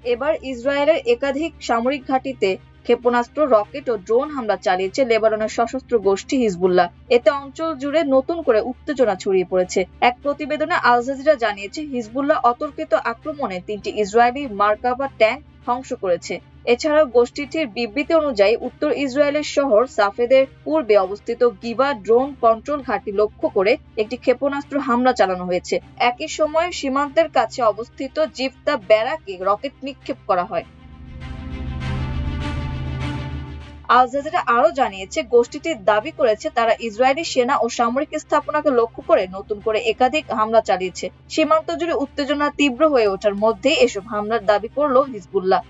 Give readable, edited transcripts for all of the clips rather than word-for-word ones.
এবার ইসরায়েলের একাধিক সামরিক ঘাঁটিতে ক্ষেপণাস্ত্র, রকেট ও ড্রোন হামলা চালিয়েছে লেবাননের সশস্ত্র গোষ্ঠী হিজবুল্লাহ। এতে অঞ্চল জুড়ে নতুন করে উত্তেজনা ছড়িয়ে পড়েছে। এক প্রতিবেদনে আল জাজিরা জানিয়েছে, হিজবুল্লাহ অতর্কিত আক্রমণে 3টি ইসরায়েলি মার্কাভা ট্যাঙ্ক ধ্বংস করেছে। এছাড়াও গোষ্ঠীটির বিবৃতি অনুযায়ী উত্তর ইসরায়েলের শহর সাফেদের পূর্বে অবস্থিত গিবা ড্রোন কন্ট্রোল ঘাঁটি লক্ষ্য করে একটি ক্ষেপণাস্ত্র হামলা চালানো হয়েছে। একই সময়ে সীমান্তের কাছে অবস্থিত জিফতা ব্যারাকে রকেট নিক্ষেপ করা হয়। আল জাজিরা আরো জানিয়েছে, গোষ্ঠীটি দাবি করেছে তারা ইসরায়েলি সেনা ও সামরিক স্থাপনাকে লক্ষ্য করে নতুন করে একাধিক হামলা চালিয়েছে। সীমান্ত জুড়ে উত্তেজনা তীব্র হয়ে ওঠার মধ্যেই এসব হামলার দাবি করল হিজবুল্লাহ।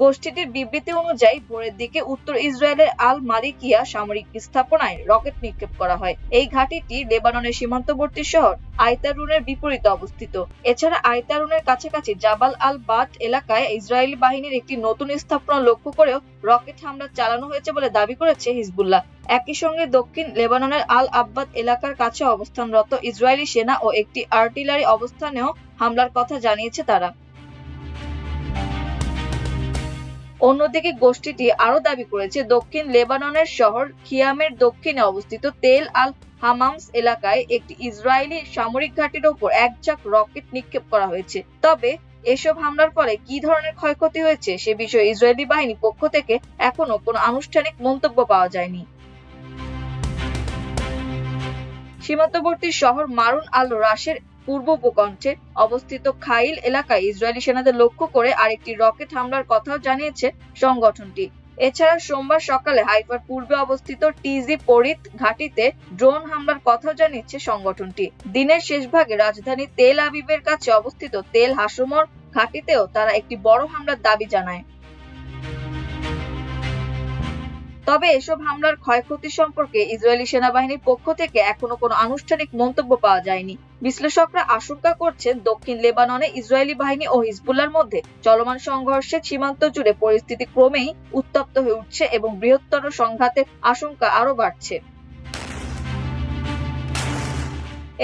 গোষ্ঠীটির বিবৃতি অনুযায়ী ভোরের দিকে উত্তর ইসরায়েলের আল মালিকিয়া সামরিক স্থাপনায় রকেট নিক্ষেপ করা হয়। এই ঘাঁটিটি লেবাননের সীমান্তবর্তী শহর আইতারুনের বিপরীতে অবস্থিত। এছাড়া আইতারুনের কাছাকাছি জাবাল আল বাট এলাকায় ইসরায়েলি বাহিনীর একটি নতুন স্থাপনা লক্ষ্য করেও রকেট হামলা চালানো হয়েছে বলে দাবি করেছে হিজবুল্লাহ। একই সঙ্গে দক্ষিণ লেবাননের আল আব্বাদ এলাকার কাছে অবস্থানরত ইসরায়েলি সেনা ও একটি আর্টিলারি অবস্থানেও হামলার কথা জানিয়েছে তারা। অন্যদিকে গোষ্ঠীটি আরো দাবি করেছে, দক্ষিণ লেবাননের শহর খিয়ামের দক্ষিণে অবস্থিত তেল আল হামামস এলাকায় একটি ইসরায়েলি সামরিক ঘাঁটির ওপর একঝাঁক রকেট নিক্ষেপ করা হয়েছে। তবে এসব হামলার ফলে কি ধরনের ক্ষয়ক্ষতি হয়েছে সে বিষয়ে ইসরায়েলি বাহিনী পক্ষ থেকে এখনো কোনো আনুষ্ঠানিক মন্তব্য পাওয়া যায়নি। সীমান্তবর্তী শহর মারুন আল রাশের পূর্ব উপকণ্ঠে অবস্থিত খাইল এলাকায় ইসরায়েলি সেনাদের লক্ষ্য করে আরেকটি রকেট হামলার কথাও জানিয়েছে সংগঠনটি। এছাড়া সোমবার সকালে হাইফার পূর্বে অবস্থিত টিজি পরিত ঘাঁটিতে ড্রোন হামলার কথাও জানিয়েছে সংগঠনটি। দিনের শেষভাগে রাজধানী তেল আবিবের কাছে অবস্থিত তেল হাসমর ঘাঁটিতেও তারা একটি বড় হামলার দাবি জানায়। তবে এসব হামলার ক্ষয়ক্ষতি সম্পর্কে ইসরায়েলি সেনাবাহিনীর পক্ষ থেকে এখনো কোনো আনুষ্ঠানিক মন্তব্য পাওয়া যায়নি। বিশ্লেষকরা আশঙ্কা করছেন, দক্ষিণ লেবাননে ইসরায়েলি বাহিনী ও হিজবুল্লাহর মধ্যে চলমান সংঘর্ষে সীমান্ত জুড়ে পরিস্থিতি ক্রমেই উত্তপ্ত হয়ে উঠছে এবং বৃহত্তর সংঘাতের আশঙ্কা আরো বাড়ছে।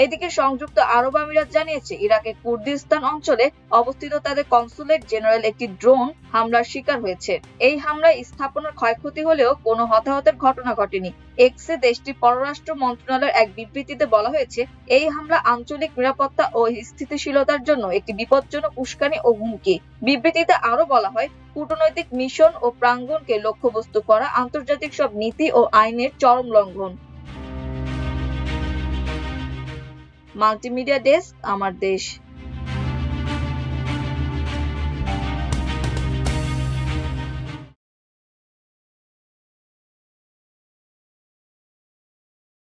এদিকে সংযুক্ত আরব আমিরাত জানিয়েছে, ইরাকের কুর্দিস্তান অঞ্চলে অবস্থিত তাদের কনসুলেট জেনারেল একটি ড্রোন হামলার শিকার হয়েছে। এই হামলায় স্থাপনার ক্ষয়ক্ষতি হলেও কোনো হতাহতের ঘটনা ঘটেনি। এক্সে দেশটির পররাষ্ট্র মন্ত্রণালয়ের এক বিবৃতিতে বলা হয়েছে, এই হামলা আঞ্চলিক নিরাপত্তা ও স্থিতিশীলতার জন্য একটি বিপজ্জনক উস্কানি ও হুমকি। বিবৃতিতে আরো বলা হয়, কূটনৈতিক মিশন ও প্রাঙ্গণকে লক্ষ্যবস্তু করা আন্তর্জাতিক সব নীতি ও আইনের চরম লঙ্ঘন। মাল্টিমিডিয়া ডেস্ক, আমার দেশ।